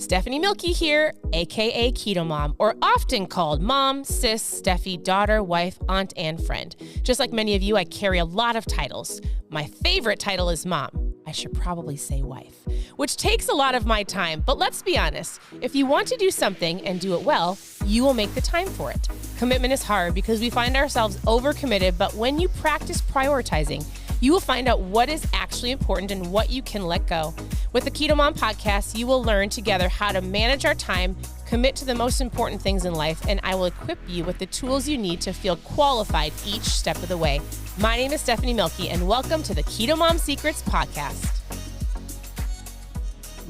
Stephanie Milky here, aka KetoMOM, or often called mom, sis, Steffi, daughter, wife, aunt, and friend. Just like many of you, I carry a lot of titles. My favorite title is mom. I should probably say wife, which takes a lot of my time. But let's be honest, if you want to do something and do it well, you will make the time for it. Commitment is hard because we find ourselves overcommitted, but when you practice prioritizing, you will find out what is actually important and what you can let go. With the KetoMOM podcast, you will learn together how to manage our time, commit to the most important things in life, and I will equip you with the tools you need to feel qualified each step of the way. My name is Stephanie Milky, and welcome to the KetoMOM Secrets podcast.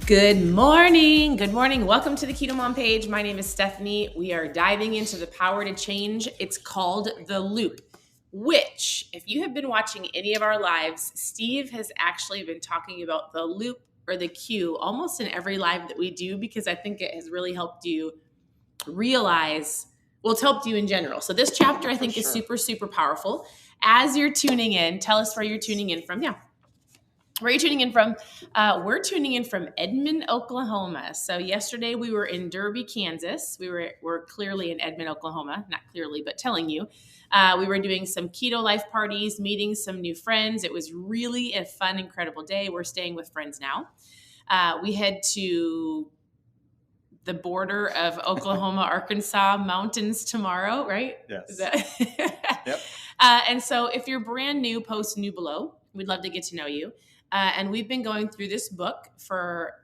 Good morning. Good morning. Welcome to the KetoMOM page. My name is Stephanie. We are diving into the power to change. It's called The Loop, which, if you have been watching any of our lives, Steve has actually been talking about the loop or the cue almost in every live that we do, because I think it has really helped you realize, well, it's helped you in general. So this chapter I think is super, super powerful. As you're tuning in, tell us where you're tuning in from. Yeah. Where are you tuning in from? We're tuning in from Edmond, Oklahoma. So yesterday we were in Derby, Kansas. We're clearly in Edmond, Oklahoma. Not clearly, but telling you. We were doing some keto life parties, meeting some new friends. It was really a fun, incredible day. We're staying with friends now. We head to the border of Oklahoma, Arkansas mountains tomorrow, right? Yes. Yep. And so if you're brand new, post new below. We'd love to get to know you. And we've been going through this book for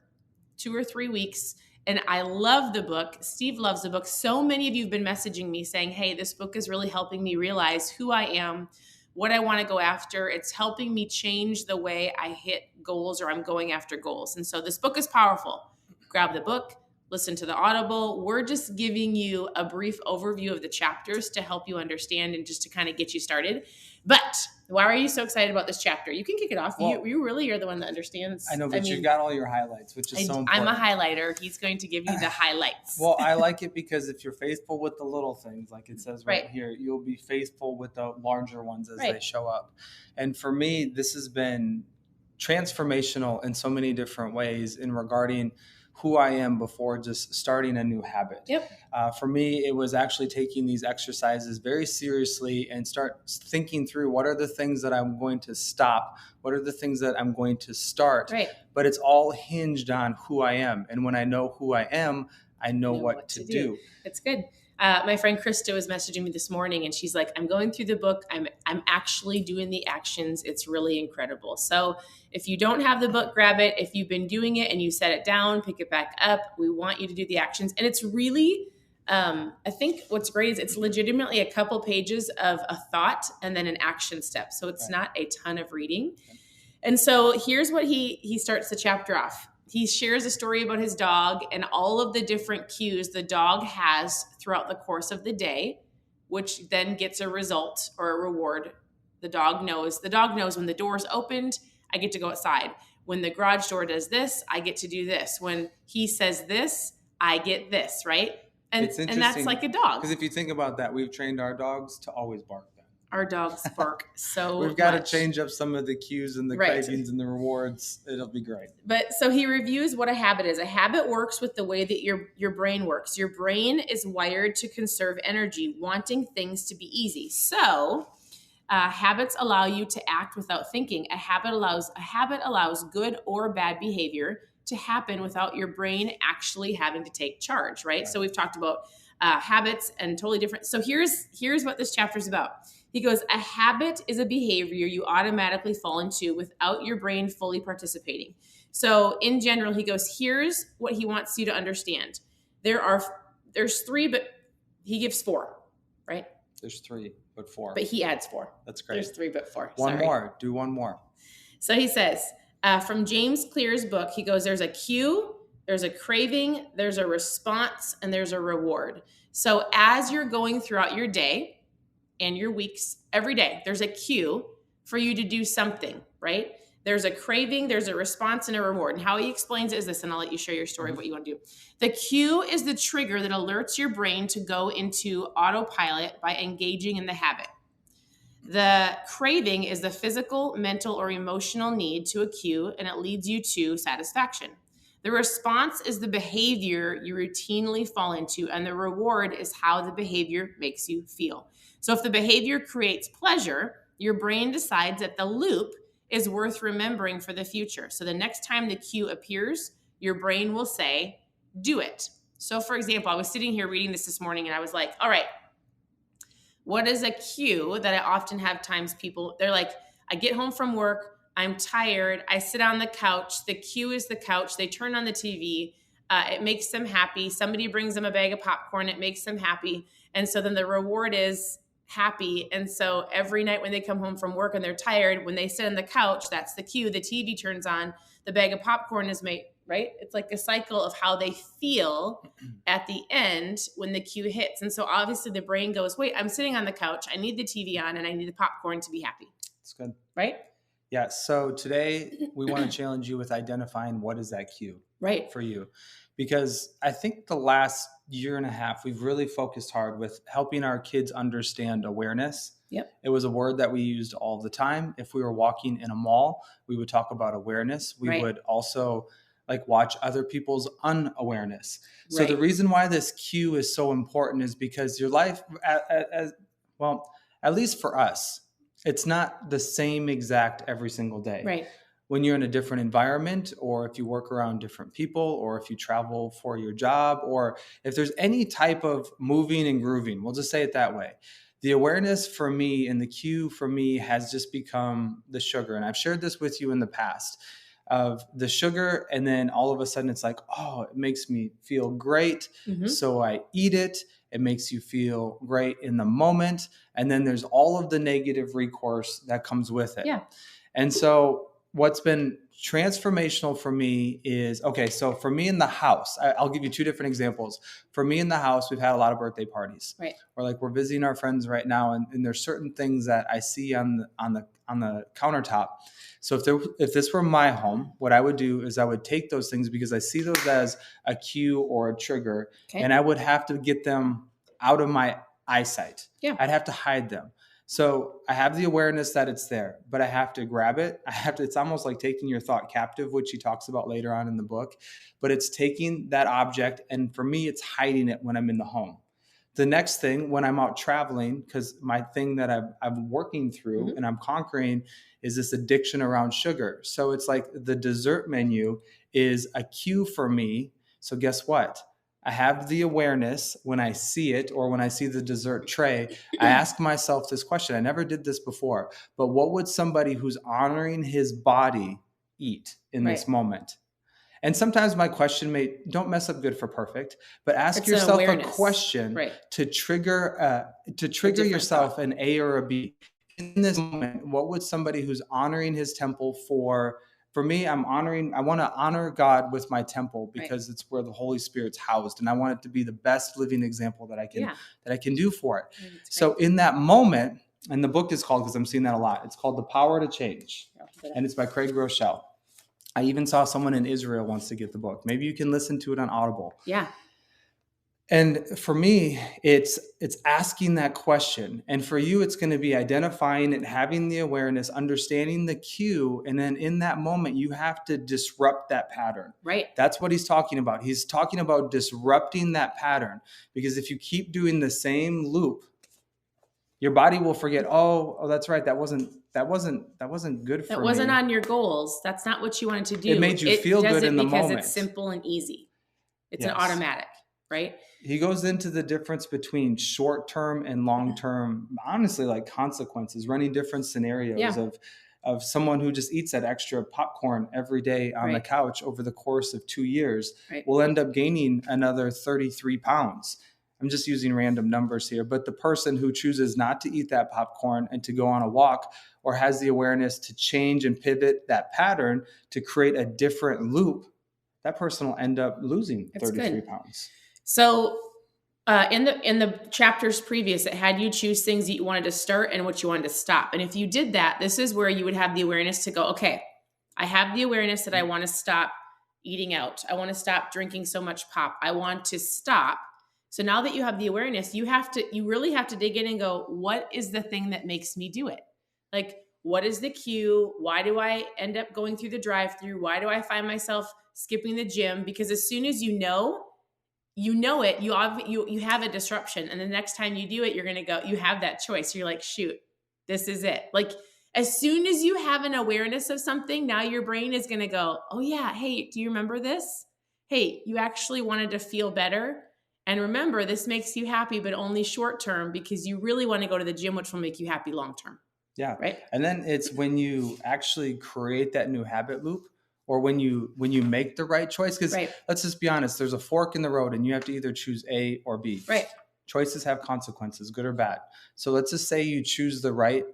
2 or 3 weeks. And I love the book. Steve loves the book. So many of you have been messaging me saying, hey, this book is really helping me realize who I am, what I want to go after. It's helping me change the way I hit goals, or I'm going after goals. And so this book is powerful. Grab the book, listen to the Audible. We're just giving you a brief overview of the chapters to help you understand and just to kind of get you started. But why are you so excited about this chapter? You can kick it off. Well, you really are the one that understands. I know, but you got all your highlights, which is so important. I'm a highlighter. He's going to give you the highlights. Well, I like it because if you're faithful with the little things, like it says right here, you'll be faithful with the larger ones as they show up. And for me, this has been transformational in so many different ways in regarding who I am before just starting a new habit. Yep. For me, it was actually taking these exercises very seriously and start thinking through what are the things that I'm going to stop? What are the things that I'm going to start? Right. But it's all hinged on who I am. And when I know who I am, I know what to do. It's good. My friend Krista was messaging me this morning, and she's like, I'm going through the book. I'm actually doing the actions. It's really incredible. So if you don't have the book, grab it. If you've been doing it and you set it down, pick it back up. We want you to do the actions. And it's really, I think what's great is it's legitimately a couple pages of a thought and then an action step. So it's not a ton of reading. And so here's what he starts the chapter off. He shares a story about his dog and all of the different cues the dog has throughout the course of the day, which then gets a result or a reward. The dog knows when the door's opened, I get to go outside. When the garage door does this, I get to do this. When he says this, I get this, right? And that's like a dog. Because if you think about that, we've trained our dogs to always bark. Our dogs bark so We've got much. to change up some of the cues and the cravings and the rewards. It'll be great. But so he reviews what a habit is. A habit works with the way that your brain works. Your brain is wired to conserve energy, wanting things to be easy. So habits allow you to act without thinking. A habit allows good or bad behavior to happen without your brain actually having to take charge, right? So we've talked about habits and totally different. So here's what this chapter is about. He goes, a habit is a behavior you automatically fall into without your brain fully participating. So in general, he goes, here's what he wants you to understand. There's 3, but he gives 4, right? There's 3, but 4. But he adds 4. That's great. There's 3, but 4. One more. Do one more. So he says, from James Clear's book, he goes, there's a cue, there's a craving, there's a response, and there's a reward. So as you're going throughout your day, and your weeks, every day, there's a cue for you to do something, right? There's a craving, there's a response, and a reward. And how he explains it is this, and I'll let you share your story of what you want to do. The cue is the trigger that alerts your brain to go into autopilot by engaging in the habit. The craving is the physical, mental, or emotional need to a cue, and it leads you to satisfaction. The response is the behavior you routinely fall into, and the reward is how the behavior makes you feel. So if the behavior creates pleasure, your brain decides that the loop is worth remembering for the future. So the next time the cue appears, your brain will say, do it. So for example, I was sitting here reading this morning and I was like, all right, what is a cue that I often have times people, they're like, I get home from work, I'm tired, I sit on the couch, the cue is the couch, they turn on the TV, it makes them happy, somebody brings them a bag of popcorn, it makes them happy, and so then the reward is happy, and so every night when they come home from work and they're tired, when they sit on the couch, that's the cue, the TV turns on, the bag of popcorn is made, right? It's like a cycle of how they feel at the end when the cue hits. And so obviously the brain goes, wait, I'm sitting on the couch. I need the TV on and I need the popcorn to be happy. That's good. Right? Yeah. So today we want to challenge you with identifying what is that cue for you. Because I think the last year and a half, we've really focused hard with helping our kids understand awareness. Yep. It was a word that we used all the time. If we were walking in a mall, we would talk about awareness. We would also watch other people's unawareness. So the reason why this cue is so important is because your life, at least for us, it's not the same exact every single day. Right. When you're in a different environment, or if you work around different people, or if you travel for your job, or if there's any type of moving and grooving, we'll just say it that way. The awareness for me and the cue for me has just become the sugar. And I've shared this with you in the past of the sugar. And then all of a sudden it's like, oh, it makes me feel great. Mm-hmm. So I eat it. It makes you feel great in the moment. And then there's all of the negative recourse that comes with it. Yeah. And so what's been transformational for me is, okay, so for me in the house, I'll give you two different examples. For me in the house, we've had a lot of birthday parties. Right. Or we're visiting our friends right now, and there's certain things that I see on the countertop. So if this were my home, what I would do is I would take those things because I see those as a cue or a trigger, and I would have to get them out of my eyesight. Yeah. I'd have to hide them. So I have the awareness that it's there, but I have to grab it. It's almost like taking your thought captive, which he talks about later on in the book, but it's taking that object. And for me, it's hiding it when I'm in the home. The next thing, when I'm out traveling, because my thing that I'm working through and I'm conquering is this addiction around sugar. So it's like the dessert menu is a cue for me. So guess what? I have the awareness when I see it, or when I see the dessert tray, I ask myself this question. I never did this before, but what would somebody who's honoring his body eat in this moment? And sometimes my question don't mess up good for perfect, but ask yourself a question to trigger yourself an A or a B. In this moment, what would somebody who's honoring his temple for me, I want to honor God with my temple because it's where the Holy Spirit's housed. And I want it to be the best living example that I can do for it. So in that moment, and the book is called, because I'm seeing that a lot, it's called The Power to Change. And it's by Craig Groeschel. I even saw someone in Israel wants to get the book. Maybe you can listen to it on Audible. Yeah. And for me, it's asking that question. And for you, it's going to be identifying it, having the awareness, understanding the cue. And then in that moment, you have to disrupt that pattern. Right. That's what he's talking about. He's talking about disrupting that pattern. Because if you keep doing the same loop, your body will forget, oh, that's right. That wasn't good for me. That wasn't on your goals. That's not what you wanted to do. It made you feel good in the moment. Because it's simple and easy. It's an automatic, right? He goes into the difference between short-term and long-term, honestly, like consequences, running different scenarios of someone who just eats that extra popcorn every day on the couch over the course of 2 years will end up gaining another 33 pounds. I'm just using random numbers here, but the person who chooses not to eat that popcorn and to go on a walk, or has the awareness to change and pivot that pattern to create a different loop, that person will end up losing 33 pounds. So in the chapters previous, it had you choose things that you wanted to start and what you wanted to stop. And if you did that, this is where you would have the awareness to go, okay, I have the awareness that I want to stop eating out. I want to stop drinking so much pop. I want to stop. So now that you have the awareness, you really have to dig in and go, what is the thing that makes me do it? Like, what is the cue? Why do I end up going through the drive-through? Why do I find myself skipping the gym? Because as soon as you know it, you have a disruption. And the next time you do it, you're going to go, you have that choice. You're like, shoot, this is it. Like as soon as you have an awareness of something, now your brain is going to go, oh yeah, hey, do you remember this? Hey, you actually wanted to feel better. And remember, this makes you happy, but only short term because you really want to go to the gym, which will make you happy long term. Yeah. Right. And then it's when you actually create that new habit loop, or when you make the right choice. Because let's just be honest, there's a fork in the road and you have to either choose A or B. Right. Choices have consequences, good or bad. So let's just say you choose the right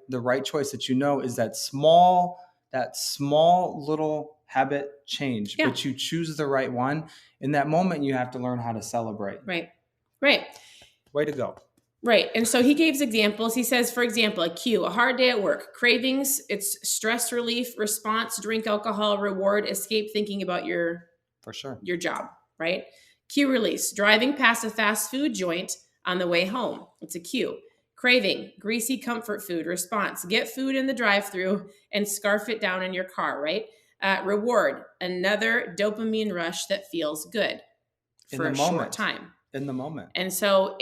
choice that you know is that small little habit change, but you choose the right one. In that moment, you have to learn how to celebrate. Right. Way to go. Right. And so he gives examples. He says, for example, a cue, a hard day at work, cravings, it's stress relief, response, drink alcohol, reward, escape thinking about your job, right? Cue release, driving past a fast food joint on the way home. It's a cue. Craving, greasy comfort food, response, get food in the drive-thru and scarf it down in your car, right? Reward, another dopamine rush that feels good for a short time. In the moment. And so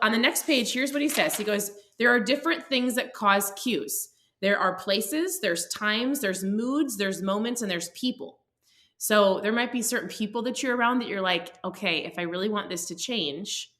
on the next page, here's what he says. He goes, there are different things that cause cues. There are places, there's times, there's moods, there's moments, and there's people. So there might be certain people that you're around that you're like, okay, if I really want this to change,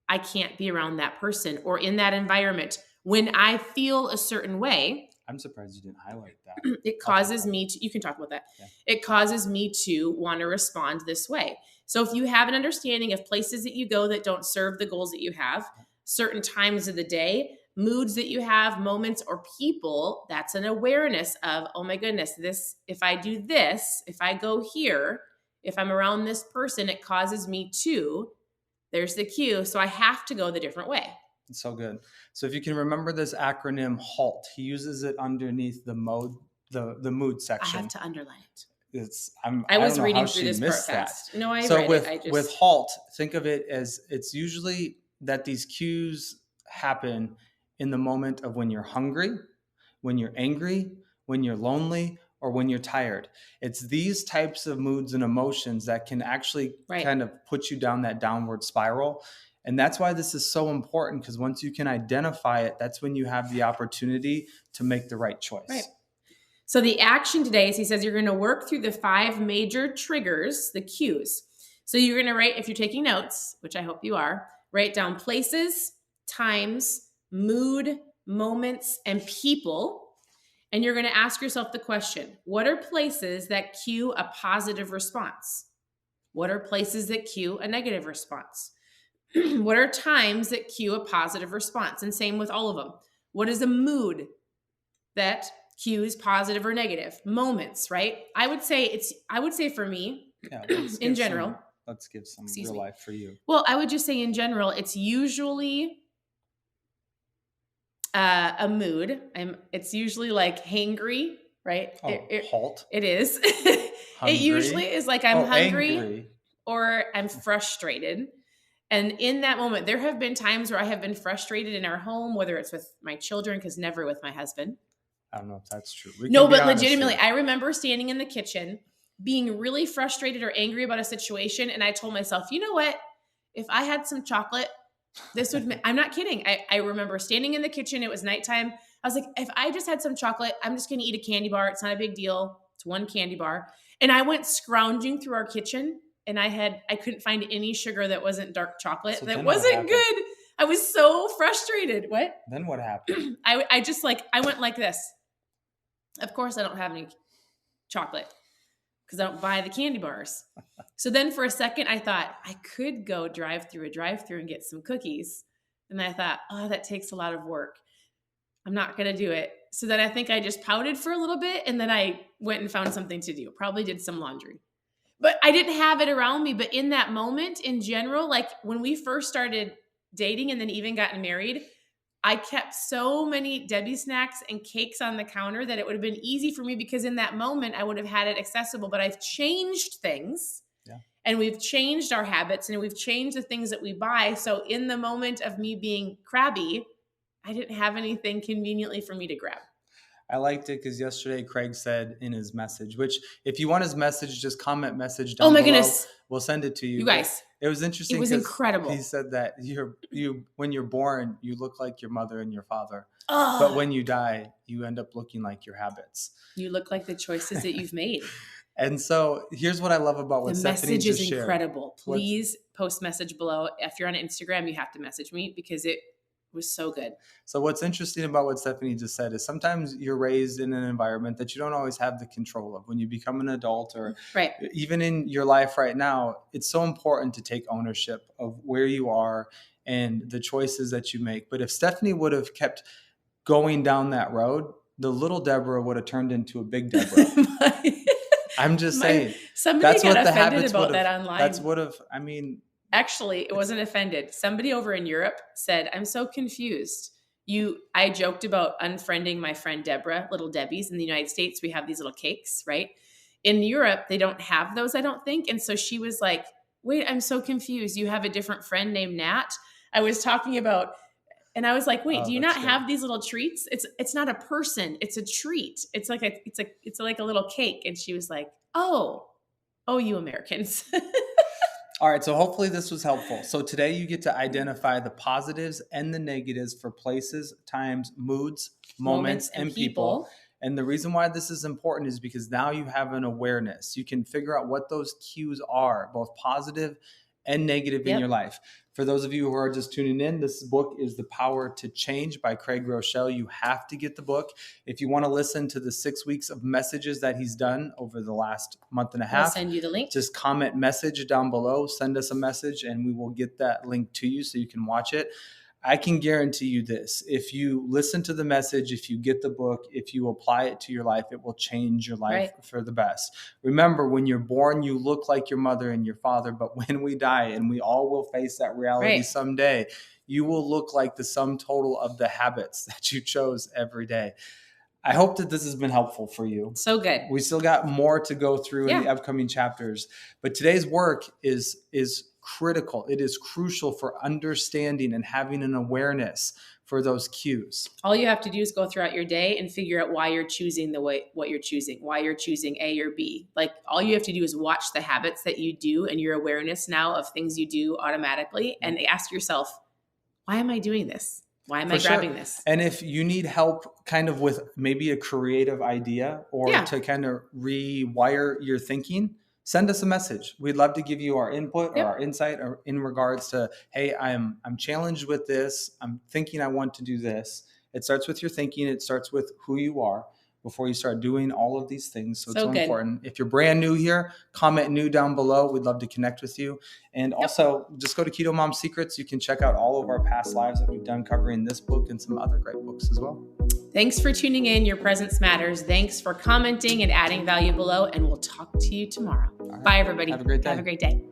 I can't be around that person or in that environment. When I feel a certain way, I'm surprised you didn't highlight that. It causes me to, you can talk about that. Yeah. It causes me to want to respond this way. So if you have an understanding of places that you go that don't serve the goals that you have, certain times of the day, moods that you have, moments or people, that's an awareness of, oh my goodness, if I do this, if I go here, if I'm around this person, it causes me to, there's the cue. So I have to go the different way. It's so good. So if you can remember this acronym HALT, he uses it underneath the mood section. I have to underline it. I was reading through this part fast. No, I read it. With HALT, think of it as it's usually that these cues happen in the moment of when you're hungry, when you're angry, when you're lonely, or when you're tired. It's these types of moods and emotions that can actually kind of put you down that downward spiral. And that's why this is so important, because once you can identify it, that's when you have the opportunity to make the right choice. Right. So the action today is, he says, you're going to work through the 5 major triggers, the cues. So you're going to write, if you're taking notes, which I hope you are, write down places, times, mood, moments, and people. And you're going to ask yourself the question, what are places that cue a positive response? What are places that cue a negative response? What are times that cue a positive response? And same with all of them. What is a mood that cues positive or negative? Moments, right? I would say for me, in general. Let's give some real life for you. Well, I would just say in general, it's usually a mood. It's usually like hangry, right? HALT. It is. It usually is like I'm hungry angry. Or I'm frustrated. And in that moment, there have been times where I have been frustrated in our home, whether it's with my children, because never with my husband. I don't know if that's true. No, but legitimately, I remember standing in the kitchen, being really frustrated or angry about a situation. And I told myself, you know what? If I had some chocolate, this would, I'm not kidding. I remember standing in the kitchen. It was nighttime. I was like, if I just had some chocolate, I'm just going to eat a candy bar. It's not a big deal. It's one candy bar. And I went scrounging through our kitchen. And I couldn't find any sugar that wasn't dark chocolate. So that wasn't good. I was so frustrated. What? Then what happened? I went like this. Of course I don't have any chocolate because I don't buy the candy bars. So then for a second I thought I could go drive through and get some cookies. And I thought, oh, that takes a lot of work. I'm not going to do it. So then I think I just pouted for a little bit and then I went and found something to do. Probably did some laundry. But I didn't have it around me. But in that moment, in general, like when we first started dating and then even gotten married, I kept so many Debbie snacks and cakes on the counter that it would have been easy for me because in that moment, I would have had it accessible. But I've changed things and we've changed our habits and we've changed the things that we buy. So in the moment of me being crabby, I didn't have anything conveniently for me to grab. I liked it because yesterday Craig said in his message, which if you want his message, just comment message down below. Goodness. We'll send it to you. You guys. It was interesting. It was incredible. He said that when you're born, you look like your mother and your father. But when you die, you end up looking like your habits. You look like the choices that you've made. And so here's what I love about what Stephanie just shared. The message is incredible. Please post message below. If you're on Instagram, you have to message me because it was so good. So what's interesting about what Stephanie just said is sometimes you're raised in an environment that you don't always have the control of. When you become an adult or even in your life right now, it's so important to take ownership of where you are and the choices that you make. But if Stephanie would have kept going down that road, the little Deborah would have turned into a big Deborah. I'm just saying. Somebody got offended about that online. That's what Actually, it wasn't offended. Somebody over in Europe said, I'm so confused. I joked about unfriending my friend Deborah, Little Debbie's. In the United States, we have these little cakes, right? In Europe, they don't have those, I don't think. And so she was like, wait, I'm so confused. You have a different friend named Nat? I was talking about, and I was like, wait, do you not have these little treats? It's not a person, it's a treat. It's like a little cake. And she was like, oh, you Americans. All right, so hopefully this was helpful. So today you get to identify the positives and the negatives for places, times, moods, moments, and people. And the reason why this is important is because now you have an awareness. You can figure out what those cues are, both positive and negative in your life. For those of you who are just tuning in, this book is The Power to Change by Craig Groeschel. You have to get the book. If you want to listen to the 6 weeks of messages that he's done over the last month and a half, I'll send you the link. Just comment message down below, send us a message, and we will get that link to you so you can watch it. I can guarantee you this. If you listen to the message, if you get the book, if you apply it to your life, it will change your life for the best. Remember, when you're born, you look like your mother and your father, but when we die, and we all will face that reality someday, you will look like the sum total of the habits that you chose every day. I hope that this has been helpful for you. So good. We still got more to go through in the upcoming chapters, but today's work is critical. It is crucial for understanding and having an awareness for those cues. All you have to do is go throughout your day and figure out why you're choosing what you're choosing, why you're choosing A or B. Like all you have to do is watch the habits that you do and your awareness now of things you do automatically and ask yourself, why am I doing this? Why am I grabbing this? And if you need help kind of with maybe a creative idea or to kind of rewire your thinking, send us a message. We'd love to give you our input or our insight or in regards to, hey, I'm challenged with this. I'm thinking I want to do this. It starts with your thinking. It starts with who you are before you start doing all of these things. So it's so important. If you're brand new here, comment new down below. We'd love to connect with you. And also just go to KetoMOM Secrets. You can check out all of our past lives that we've done covering this book and some other great books as well. Thanks for tuning in. Your presence matters. Thanks for commenting and adding value below. And we'll talk to you tomorrow. Bye, everybody. Have a great day. Have a great day.